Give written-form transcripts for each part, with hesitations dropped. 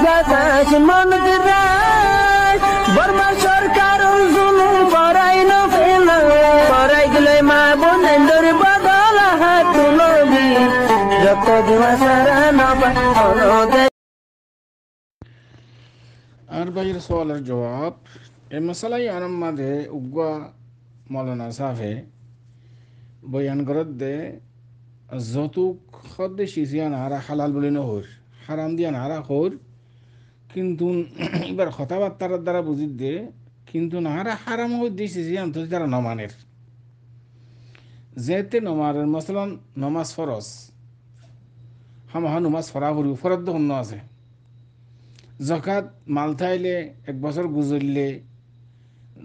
গাছ মন দিরাই বর্মা সরকার জুলুম করাই না ফেলা করাই গেলে মা বোনের বদল হাত তুলবি যত দিওয়া সারা না পায়। আর ভাইয়ের সওয়ালের জবাব এই মশালাই আনাম মাঝে উগ্গা মৌলানা সাফে বয়ান করত দে যতুক খদ্দে সিজিয়ান হারা হালাল বলে নহর হারাম দিয়ান হারা হর কিন্তু এবার কথাবার্তার দ্বারা বুঝি দে কিন্তু নাহারা হারাম হয়ে দিয়ে সিজিয়ান তো তারা নমানের যেতে নমারের মশলান নমাজ ফরজ হামাহা নমাজ ফরা করি ফরদ অন্য আছে জকাত মাল থাইলে 1 বছর গুজরলে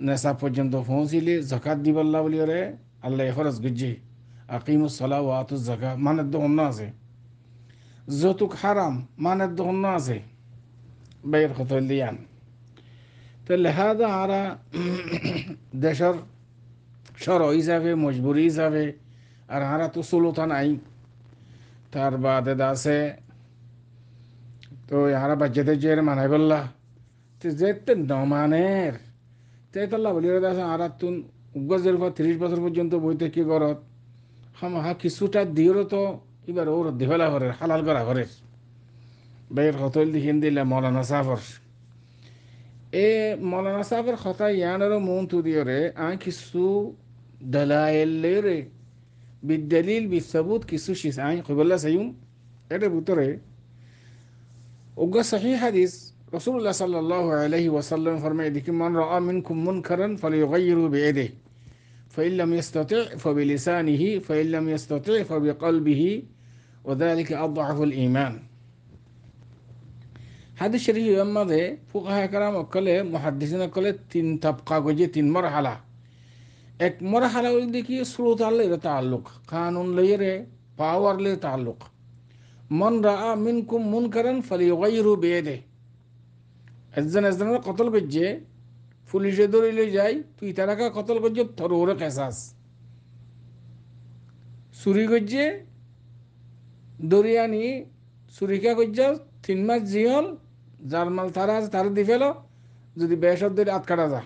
নেশা পর্যন্ত পৌঁছিলে জকাত দিবল্লা বলি ওরে আল্লাহ খরচ গুজি আকিমুস সালাহ ওয়া আতুজ যাকাত মানের অন্য আছে যতুক হারাম মানের অন্য আছে বাইর খতল দিয়ান তো লেহাদা আরা দেশের সর হিসাবে মজবুরি হিসাবে আর আরা তো সুলতা নাই তার বাদে আছে তো ইয়ারা বাচ্চাদের যে মানাই বললা তো যেতে নমানের তেতাল্লা বলি আছে আর তুন উগ্গজের পর 30 বছর পর্যন্ত বইতে কি করত হা কিছুটা দিয়েরও তো এবার ওর দেহলা ঘরের হালাল করা ঘরের বের হতল দিখিন দিলে মৌলানা সাফর এ মৌলানা সাফর কথা ইয়ানেরও মন তু দিয়রে কিছু দলাইলে রে বিদলিল বিসবুত কিছু শিস কইবল্লা সাইম এটার ভিতরে ওগা সহি হাদিস রাসূলুল্লাহ সাল্লাল্লাহু আলাইহি ওয়াসাল্লাম ফরমায় দেখি মান রাআ মিনকুম মুনকারান ফালিয়ুগাইয়িরু বিয়াদিহি ফাইন লাম ইসতাতি' ফাবিলিসানিহি ফাইন লাম ইসতাতি' ফাবিকলবিহি ওয়া যালিকা আযআফুল ঈমান। হাদিস শরীফ মধ্যে ফুকাহা کرام কলে মুহাদ্দিসিন কলে 3 তবকা গজে 3 মারহালা এক মারহালা হল দেখি সুরত আল্লাহর তাআল্লুক কানুন লয়রে পাওয়ার লে তাআল্লুক মান রাআ মিনকুম মুনকারান ফালিয়ুগাইয়িরু বিয়াদিহি একজনের কতল গজে পুলিশে ধরে লই যায় তুই তারাকা কতল গজে তোর ওরে কেসাস চুরি গজে দরিয়ানি চুরিকা গজে 3 মাস জিয়ল যার মাল তারা আছে তার দি ফেলো যদি বেশদের আট কাটা যা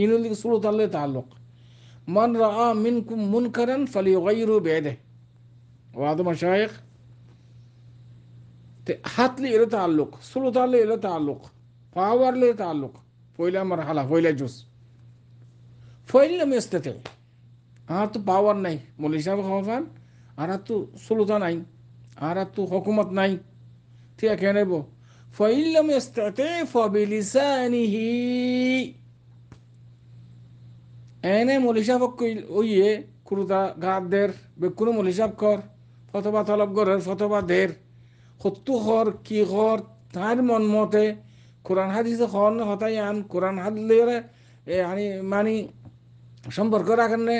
ইনুল সুরত আল্লাহ তাআল্লুক মান রাআ মিনকুম মুনকারান ফালিয়ুগাইয়িরু বিয়াদিহি ওয়াদ মাশায়েখ হাতলি এর তাআল্লুক সুলতা লে এর তাআল্লুক পাওয়ার লে তাআল্লুক পয়লা মারহালা পয়লা জুস ফইলা মিস্তাতে আর তো পাওয়ার নাই মৌলভী সাহেব খাওয়ান আর তো সুলতা নাই আর তো হুকুমত নাই ঠিক আছে নেব ফইলা মিস্তাতে ফাবিলিসানিহি এনে মৌলভী সাহেব ওইয়ে কুরুতা গাদের বেকুনো মৌলভী সাহেব কর ফতোয়া তলব গরের ফতোয়া দের হত্যু হর কি হর তার মন মতে কোরআন হাদিসে হন হতাই আন কোরআন হাদিসে মানি সম্পর্ক রাখেন নে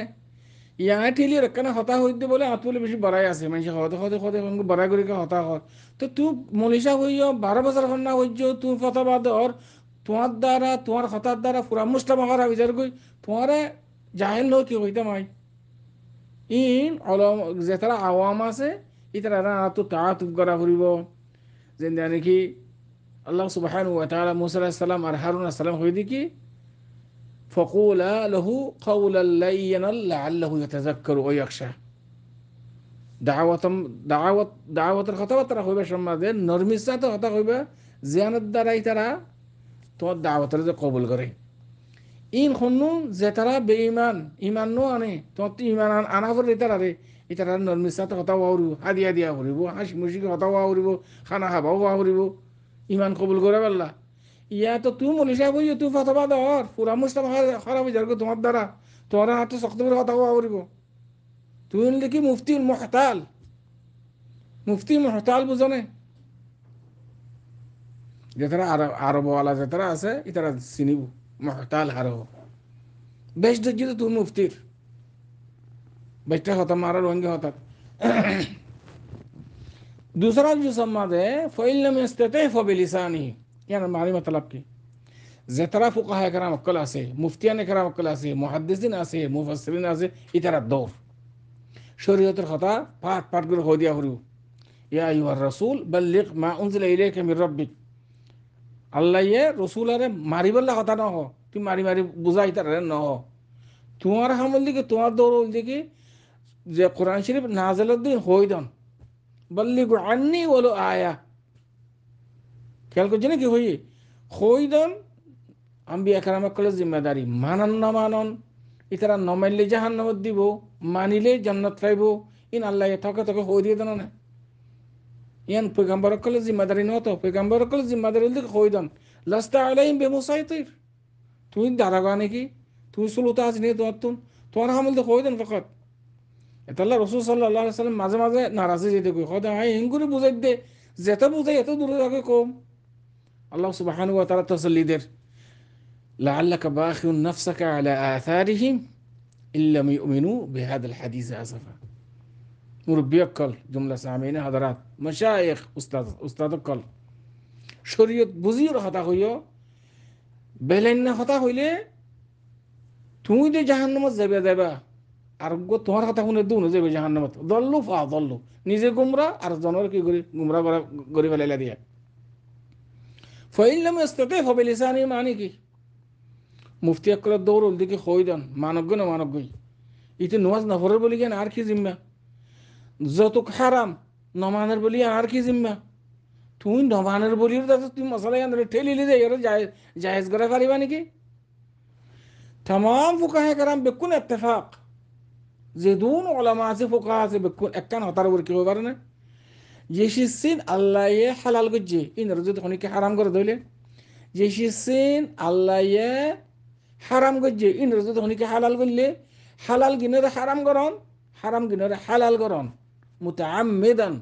ইয়া ঠিলি রেখানে হতা হইতে বলে আত বলে বেশি বাড়াই আছে মানুষ হতে হতে হতে বাড়াই করে হতা হয় তো তুই মনীষা হইও 12 বছর না হইছ তুই ফতোয়া দর তোমার দ্বারা তোমার হতার দ্বারা পুরা মুস্তামাহারা বিচার কই তোমারে জাহেল নো কি হইতে মাই ইন অলম যে তারা আওয়াম আছে ইতারা তো তাআতুব করা করিব যে নাকি আল্লাহ সুবহানাহু ওয়া তাআলা মুসা আলাইহিস সালাম আর হারুন আলাইহিস সালাম হই দিকি ফাকুলা লাহু কাওলাল লাইয়িনাল লাআল্লাহু ইয়াতাযাক্কারু ওয়া ইয়াখশা দাওয়াতের কথাবার্তা হইবে সমাজে নরমিসা তো কথা হইবে জিয়ানত দ্বারাই তারা তোমার দাওয়াতের যে কবুল করে ইন খন্নু যে তারা বেঈমান ঈমান নো আনে তোমার ঈমান আনা করে তারা রে ইতারা নরমিসাতে কথা ওয়াউরিব হাদিয়া দিয়া করিব হাসি মুশিকে কথা ওয়াউরিব খানা খাবাও ওয়াউরিব ইমান কবুল করে বললা ইয়া তো তুই মলিশা বই তুই ফতোয়া দর পুরা মুস্তাফা খারাপ হয়ে যাবে তোমার দ্বারা তোমার হাতে শক্ত করে কথা ওয়াউরিব তুই দেখি মুফতি মুহতাল বুঝনে যে তারা আরবওয়ালা যে তারা আছে ইতারা চিনিব মুহতাল হারো বেশ দেখি তুই মুফতির बेटा होता मारा रोंगे होता दूसरा जो सम्माद है फ़इल में इस्तेते फ़बिलिसानी यानी मारी मतलब की ज़तरा फ़ुक़हा कराम अक्ल आसे मुफ्तियान कराम अक्ल आसे मुहद्दिसिन आसे मुफस्सिरिन आसे इतरा दौर शरीयतर खता पाट पाट कर हो दिया हुरु ইয়া আইয়ুহার রাসূল বাল্লিগ মা উনজিলা ইলাইকা মির রাব্বিক। আল্লাহ রসুল আরে মারি বললে কথা নহ, তুই মারি মারি বুঝাই তার নহ। তোমার হামল দিকে তোমার দৌড় দিকে যে কোরআন শরীফ নাজেলের দিন হইদন বাল্লিগু আন্নি ওলো আয়া। খেয়াল করছি না কি হইদন আম্বিয়া কারামা কলে জিম্মেদারি মানন না মানন ইতারা নমাইলে জাহান্নামত দিব, মানিলে জান্নাত পাইব। ইন আল্লাহ থকে থকে হই দিয়ে দেন না ইয়ান পয়গম্বর কলে জিম্মেদারি নত, পয়গম্বর কলে জিম্মেদারি দিকে হইদন লাস্তা আলাইহিম বিমুসাইতির। তুমি দাঁড়াগা নাকি, তুমি সুলতা আজ নিয়ে তোমার হামল দিয়ে হইদন ফকত। এতাল্লাহ রসুল সাল্লাহ সাল্লাম মাঝে মাঝে নারাজি যেতে কই সদায় হাই হিঙ্গুরি বুঝাই দে, যেতে বুঝাই এত দূরে থাকে কম। আল্লাহ সুবহানাহু ওয়া তাআলা তাসাল্লিদের লাআল্লাকা বাখিউন নাফসাকা আলা আথারিহিম ইল্লাম ইউমিনু বিহাদাল হাদিস আসফা। মুরব্বী অক্কল জুমলা সামিনা হাদারাত মাশায়েখ উস্তাদ অক্কল শরীয়ত বুঝিওর হতা হইও বেলেন না হতা হইলে তুমি যে জাহান্নামত যাবা আর তোমার কথা শুনে দুনো যাবে জাহান্নামত। দল্লু ফা দল্লু, নিজে গুমরা আর জনের কি করি গুমরা গড়ি ফেলাইলা দিয়া। ফাইল্লাম ইস্তাতি ফাবিলিসানি মানে কি মুফতি আকরাত দৌড়ল দিকে হইদান মানজ্ঞ না মানজ্ঞ ইতে নমাজ নফরের বলি কেন আর কি জিম্মা, যতক হারাম নমানের বলি আর কি জিম্মা। তুই নমানের বলির দাদা তুই মশলা ঠেলিলি যে এর জায়েজ করে পারিবা নাকি। तमाम फुकाहे कराम बेकुन इत्तेफाक যেদুন ওলামা আছে ফোকা আছে বেকুন একখান হতার উপর কি হবার না যে সিন আল্লাহ হালাল করছে ইনর যদি অনেকে হারাম করে ধরলে যে সিন আল্লাহ হারাম করছে ইনর যদি অনেকে হালাল করলে হালাল গিনের হারাম করন হারাম গিনের হালাল করন মুতাআম্মিদান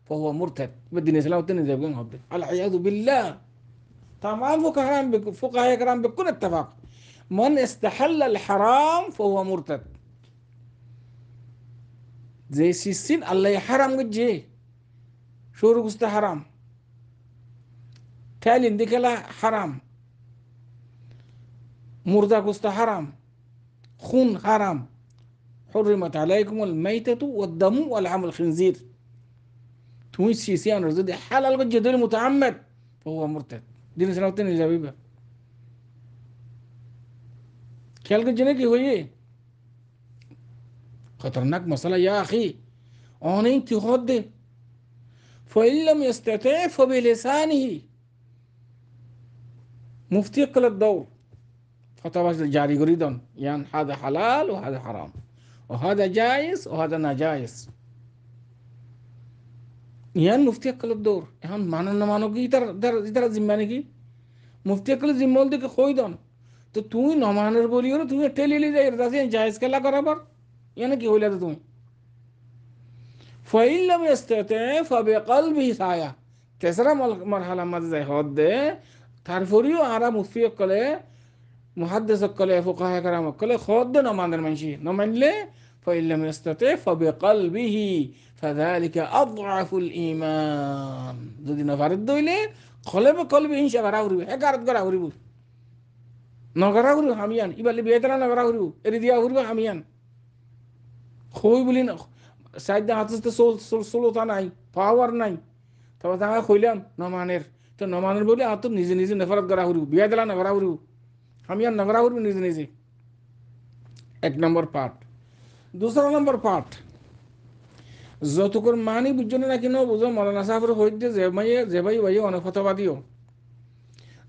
ফাহুয়া মুরতাদ বেদিন ইসলাম তিনি যাবেন হবে আল আয়াযু বিল্লাহ। तमाम फुकाहे कराम बेकुन इत्तेफाक मन इस्तहल्ल अल हराम फहुवा मुरतद। যে সিসিন আল্লাহ হারাম গজ্জে সরু গুস্তা হারাম, ঠেলিন দিকেলা হারাম, মুর্দা গুস্তা হারাম, খুন হারাম। حرمت عليكم الميتة والدم ولحم الخنزير। তুমি সিসিয়ান যদি হালাল গজ্জে দল মুতাআম্মিদ فهو مرتد। দিন শনাতে নিয়ে যাবিবা খেয়াল করছে নাকি হইয়ে खतरनाक मसला या अखी অনেক তিহদ দে ফাইল্লাম ইস্তাতি ফাবিলিসানিহি। মুফতি কলত দাও ফতোয়া জারি করি দন ইয়ান হাদা হালাল ও হাদা হারাম ও হাদা জায়েজ ও হাদা নাজায়েজ ইয়ান মুফতি কলত দৌর এখন মানন না মানো কি তার জিম্মা নাকি মুফতি কলত জিম্মল দিকে কই দন তো তুই নমানের বলিও তুমি টেলিলি যাই রাজি জায়েজ কেলা করাবার ইয়ানে কি হইলা তুমি ফাইল্লাম ইস্তাতি ফাবিকলবিহি সায়া। তেসরা মারহালা মাঝে যাই হদ দে তারপরেও আরা মুফতি কলে মুহাদ্দিস কলে ফুকাহা কেরাম কলে হদ দে নমানের মানসি নমানলে ফাইল্লাম ইস্তাতি ফাবিকলবিহি ফাযালিকা আযআফুল ঈমান। যদি নফারদ দইলে কলবে কলবে হিংসা করা হইবে একারত করা হইব নগরা হইব হামিয়ান ইবালি বেতরা নগরা হইব এরি দিয়া হইব হামিয়ান হই বলি না সাইডে হাতে ষোলোটা নাই পাওয়ার নাই তবে তাঙ্গা কইলাম নমানের তো নমানের বলে আর তো নিজে নিজে নেফারত করা হইব বিয়া দিলা নগরা হইব হামিয়ান নগরা হইব নিজে নিজে। এক নম্বর পার্ট। দুসরা নম্বর পার্ট যতক্ষণ মানি বুঝছো না কিনো বুঝো মৌলানা সাহেবের হইতে যে ভাই ভাই অনেক ফতোয়াদিও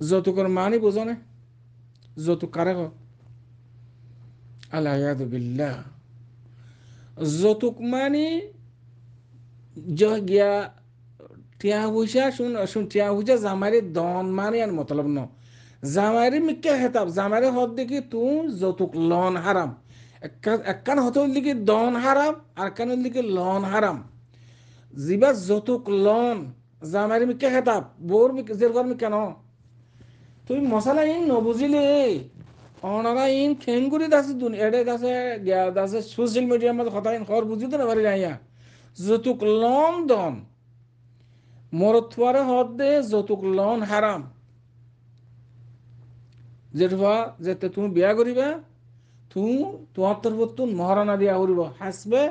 যতক্ষণ মানি বুঝো না যত কারে আল আয়াযু বিল্লাহ যতুক মানি গিয়া টিয়া পয়সা শুন টিয়া পয়সা জামাইরে দন মানে আর মতলব ন জামাইরে মিকে হেতাব জামাইরে হদ দেখি তুই যতুক লন হারাম একখান হতর দিকে দন হারাম আর কান দিকে লন হারাম জিবা যতুক লন জামাইরে মিকে হেতাব বোর জেরগর মিকে ন তুই মশলা ইন নবুঝিলে অনারা ইন খেঙ্গুরি দাসে এডে দাসে গিয়া দাসে সোশ্যাল মিডিয়ার মধ্যে কথা ইন খবর বুঝিতে না পারি যাইয়া যতুক লন দন মরতওয়ারে হদ দে যতুক লন হারাম যেটা যেতে তুমি বিয়া করিবা তুমি তোমার তরফ মহারণা দিয়া করিব হাসবে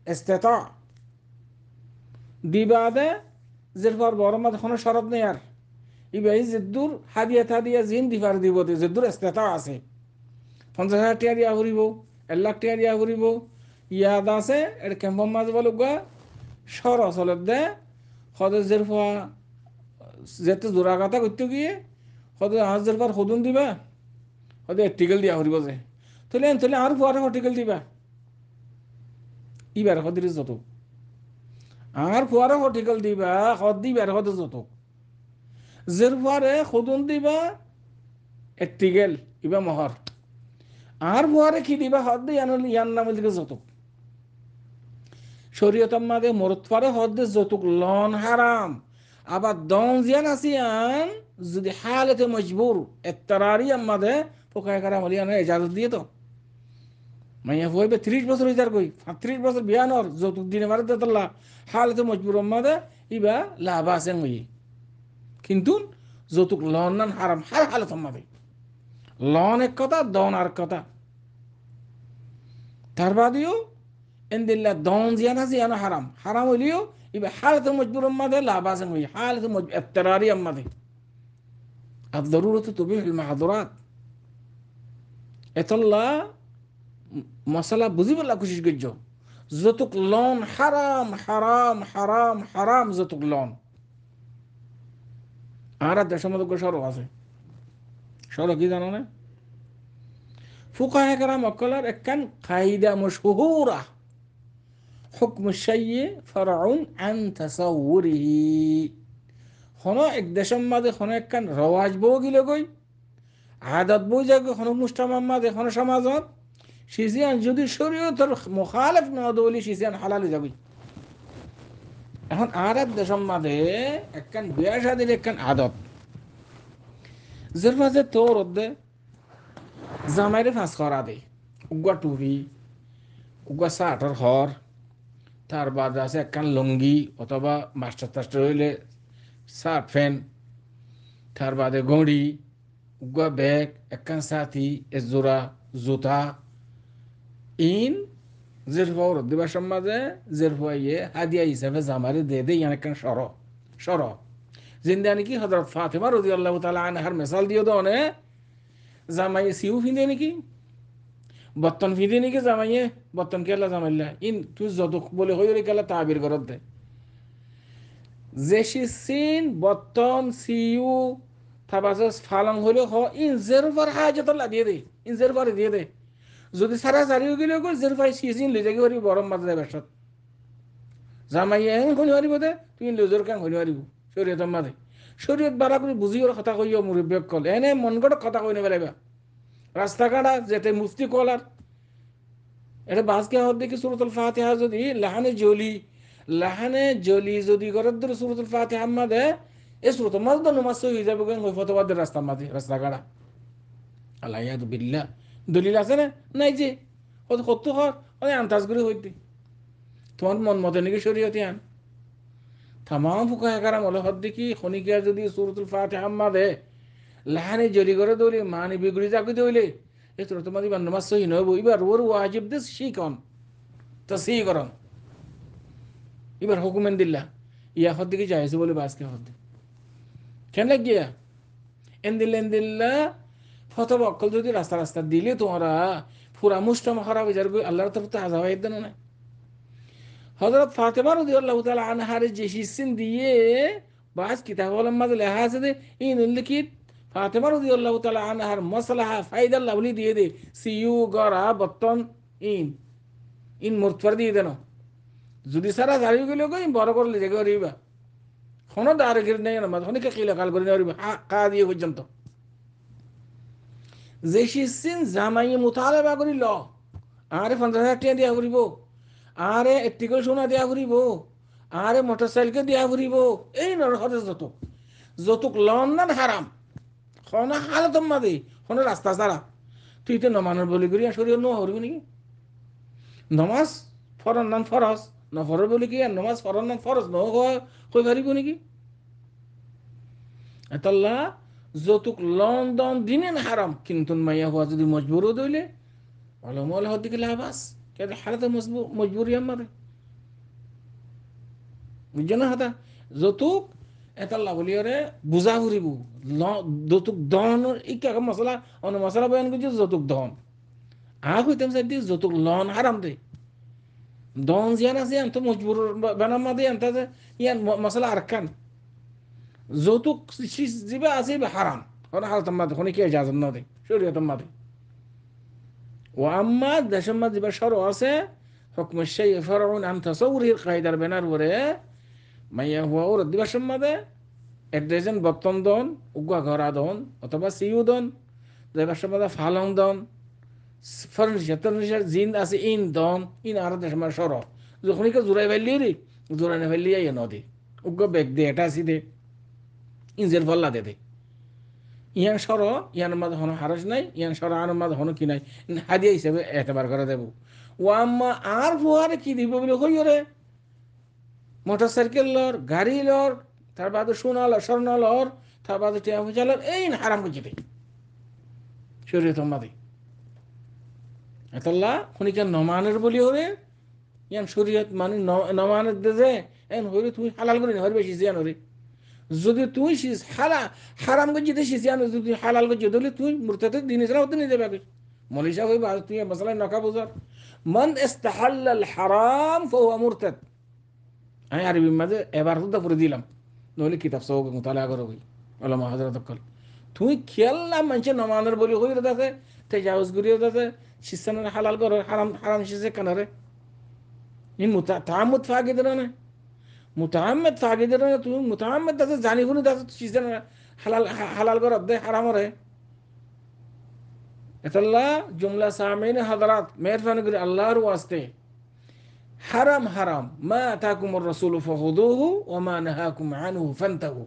ইস্তেতা দিবাদে যেরপর বড় মাদ কোনো শরৎ নেই আর ইবাই যেদুর হাদিয়া থাদিয়া জিন দিবার দিব যেদুর স্তেতা আছে 50,000 টাকা দিয়া ঘুরিব 1 লাখ টাকা দিয়া ঘুরিব ইয়াদ আছে এর কেম্পম মাছ বলুক গা সর অচলত দে সদে যেরপা যেতে জোড়া কথা করতে গিয়ে সদে আজ যেরপর সদুন দিবা সদে এটিকেল দিয়া ঘুরিব যে তাহলে আর ফুয়ারে হটিকেল দিবা ইবার সদির যত আর ফুয়ারে হটিকেল দিবা সদ দিবার সদে যত যেরপরে সদুন দিবা এটিকেল ইবা মহর আর ফুয়ারে কি দিবা সদ দি ইয়ান নামের দিকে যত শরীয়তার মাঝে মরতফারে হদ্দে যতুক লন হারাম আবার দন জিয়ান আসিয়ান যদি হালতে মজবুর এত্তারারি আমাদে পোকায় কারা মলিয়ান ইজাজত দিয়ে তো মাইয়া হইবে 30 বছর ইজার কই 35 বছর বিয়ানর যতুক দিনে মারে দেতল্লা হালতে মজবুর আমাদে ইবা লাভা আছেন হই কিন্তু যতুক লন নান হারাম হার হালত আমাদে লন এক কথা দন আর কথা তার বাদেও এন্দিল্লা দন জিয়ানা জিয়ানো হারাম হারাম হইলেও ইবা হালতে মজবুর আমাদে লাভাসেন হই হালতে মজবুর এত্তারারি আমাদে الضرورة تبيح المحظورات এতল্লা মশলা বুঝিবলা কোশিশ করছ যতুক লন হারাম হারাম হারাম হারাম যতুক লন আর দেশের মধ্যে সড়ক আছে সড়ক কি জানো না ফুকাহে কেরাম অকলার একখান কায়দা মশহুরা হুকম শাইয়্যি ফারউন আন তাসাউরিহি হনো এক দেশের মাঝে হনো একখান রওয়াজ বউ গিলে গই আদত বই যাগে হনো মুস্তামার মাঝে হনো সমাজত সিজিয়ান যদি শরীয়তের মুখালেফ না দলি সিজিয়ান হালাল যাবি এখন আর এক দেশের মাঝে একখান বিয়া শাদির একখান আদত যার মাঝে তোর অর্ধে জামাইরে ফাঁস করা দে উগা টুপি উগা শার্টের হর তার বাদ আছে একখান লুঙ্গি অথবা মাস্টার টাস্টার হইলে শার্ট ফ্যান তার বাদে ঘড়ি উগা ব্যাগ একখান সাথী এজোড়া জুতা ইন যেরফা দিবার সমাজে যেরফা ইয়ে হাদিয়া হিসাবে জামারে দে দে ইয়ান একখান সর জিন্দানি কি হযরত ফাতিমা রাদিয়াল্লাহু তাআলা আনহার মিসাল দিও দনে জামাই সিউ ফিন্দে নাকি বর্তন ফিন্দে নাকি জামাইয়ে বর্তন কেলা জামাইলা ইন তুই যত বলে হইরে কেলা তাবির করত দে জেসি সিন বর্তন সিউ তাবাজাস ফালং হইলে হ ইন জেরফার হাজত লাগিয়ে দে ইন জেরফার দিয়ে দে যদি সারা সারিও গেলে গো জেরফাই সিজিন লই যাগে হরি বরম মাঝে ব্যবসা জামাইয়ে এখন কোন হারিব দে তুই লজর কান হইনি হারিব শরীয়তের মাঝে শরীয়ত বাড়া করে বুঝিওর কথা কইও মুরব্বিক কল এনে মন গড় কথা কই নেবেলাইবা রাস্তাঘাটা যেতে মুফতি কলার এটা বাসকে হদ দেখি সূরাতুল ফাতিহা যদি লাহানে জলি যদি গরদ ধরে সূরাতুল ফাতিহা মাঝে এই সূরাতুল মাঝে নমাজ হয়ে যাবে কেন ওই ফতোয়াদের রাস্তা মাঝে রাস্তাঘাটা আল্লাহ ইয়াদু বিল্লাহ দলিল আছে না নাই যে কত কত হর ওই আন্তাজ করে হইতে তোমার মন মতে নাকি শরীয়তে আন তামাম ফুকাহে কারাম হলো হদ দেখি খনিকা যদি সূরাতুল ফাতিহা মাঝে লাহানে জলি করে দলি মানে বিগড়ি যাকে হইলে এই সূরাতুল মাঝে বা নমাজ সহি নব এবার ওর ওয়াজিব দিস শিকন তাসহি করন এবার হুকুমেন দিল্লা ইয়া হদ দিকে যাইছে বলে বাসকে হদ কেন লাগিয়া এন্দিল্লা ফতবা অকল যদি রাস্তা দিলে তোমরা পুরা মুস্তামা খারাপ হয়ে যাবে আল্লাহর তরফ থেকে আযাব হইদ না হযরত ফাতিমা রাদিয়াল্লাহু তাআলা আনহার যে শিসিন দিয়ে বাস কিতাবের মধ্যে লেখা আছে যে ইন লিখিত ফাতিমা রাদিয়াল্লাহু তাআলা আনহার মাসলাহা ফায়দা লাভলি দিয়ে দে সিউ গরা বর্তন ইন মুরতফর দিয়ে দেন যদি সারা জারি গেলে গই বড় করলে যে গরিবা কোনো দাঁড়ে গিয়ে নেই না অনেকে কিলা কাল করে নেওয়া কা দিয়ে পর্যন্ত যে শিসিন জামাই মুতালাবা করিল আরে 50,000 টাকা দিয়া করিব আরে একটিকল সোনা দিয়া করিব আরে মোটরসাইকেল দিয়া করিব এই নরহতে যতক লন্ডন হারাম কোনো হালত মাদে কোনো রাস্তা ছাড়া তুই তো নমানোর বলি করি শরীর নোয়া হরিব নাকি নমাজ ফরন নাম ফরজ নফর বলি কি আর নমাজ ফরন নাম ফরজ নই পারিব নাকি এতল্লা যতুক লন্ডন দিনে না হারাম কিন্তু মাইয়া হওয়া যদি মজবুরও দইলে ভালো মহলে হতে গেলে আবাস কে হারাতে মজবুরি আমাদের বুঝছো না হাতা যৌতুক এতাল্লা বলি ওরে বুঝা ফুরিব যৌতুক দহনের ইকা মশলা অন্য মশলা বয়ান করছে যৌতুক দহন হইতাম সাইড দিয়ে যৌতুক লন হারাম দে দহন জিয়ান আছে তো মজবুর বানাম মা দিয়ে আনতে ইয়ান মশলা আর খান যৌতুক জিবা আছে হারাম ওরা হালতাম মাদে কোনো কি ইজাজত না দে শরীয়তাম মাদে ও আম্মা দেশের মাঝে জিবা সর আছে হুকম শাই ফারউন আন তাসাউরির কায়দার বেনার ওরে মাইয়া হুয়া ওর দিবাসের মাঝে এড্রেজেন বর্তন দন উগা ঘরা দন অথবা সিউ দন দিবাসের মাঝে ফালং দন ফার্নিচার জিন আছে ইন দন ইন আর দেশের মাঝে সর যখনই কে জোড়াই ফেললি রে জোড়াই ফেললি ইয়ে নদী উগ্র বেগ দে এটা আসি দে ইঞ্জের ফল্লা দে দে ইয়ান সর ইয়ান মাঝে হনো হারস নাই ইয়ান সর আর মাঝে হনো কি নাই হাদিয়া হিসেবে এতবার করে দেব ও আম্মা আর ফুয়ারে কি দিব বলে হই রে মোটর সাইকেল লর গাড়ি লর তার বাদে সোনা লর স্বর্ণ লর তার বাদে টিয়া পয়সা লর এই হারাম করছি দে শরীয়ত মাদি এতল্লা খনিকা নমানের বলি হরে ইয়ান শরীয়ত মানে নমানের দে যে এন হইরে তুই হালাল করে হরে বেশি জিয়ান হরে যদি তুই হারাম করছি দে শিয়ান যদি হালাল করছি তাহলে তুই মুরতাদের দিন ইসলাম হতে নিয়ে যাবে মলিশা হইব তুই মশলাই নকা বুঝার মান ইস্তাহাল্লাল হারাম ফাহুয়া মুরতাদ আমি আরবি মাঝে এবার তো পড়ে দিলাম নইলে কিতাব সহ মুতালা করো বই ওলামা হযরত কল তুই খেয়াল না মানুষের নমানের বলি হইরে দাতে তেজাউজ করিয়ে দাতে শিসানের হালাল করো হারাম হারাম শিসে কানারে ইন তাআম্মুদ ফাকিদের না মুতাআম্মিদ ফাকিদের না তুই মুতাআম্মিদ দাতে জানি শুনি দাতে শিসানের হালাল করো দে হারাম রে এতাল্লা জুমলা সামিন হযরত মেহরবানি করে আল্লাহর ওয়াস্তে হারাম হারাম মা আতাকুমুর রাসূল ফাখুদুহু ওয়া মা নাহাকুম আনহু ফান্তাহু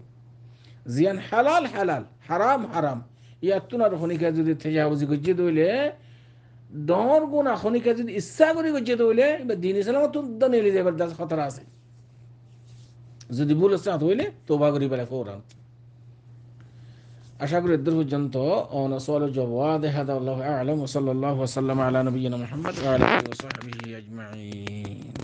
জিয়ান হালাল হালাল হারাম হারাম ইয়াতুনার খনিকা যদি তেজাউজি গজ্জে দইলে ডর গুনাহ খনিকা যদি ইচ্ছা করে গজ্জে দইলে দিন ইসলাম তো দনেলি যাবার দাস খতরা আছে যদি ভুল সাথ হইলে তওবা করি বলে ফৌরান আশা করি এর পর্যন্ত অন সওয়াল জবাব হাদা আল্লাহু আ'লাম ওয়া সাল্লাল্লাহু ওয়া সাল্লামা আলা নবিয়িনা মুহাম্মদ ওয়া আলা আলিহি ওয়া সাহবিহি আজমাইন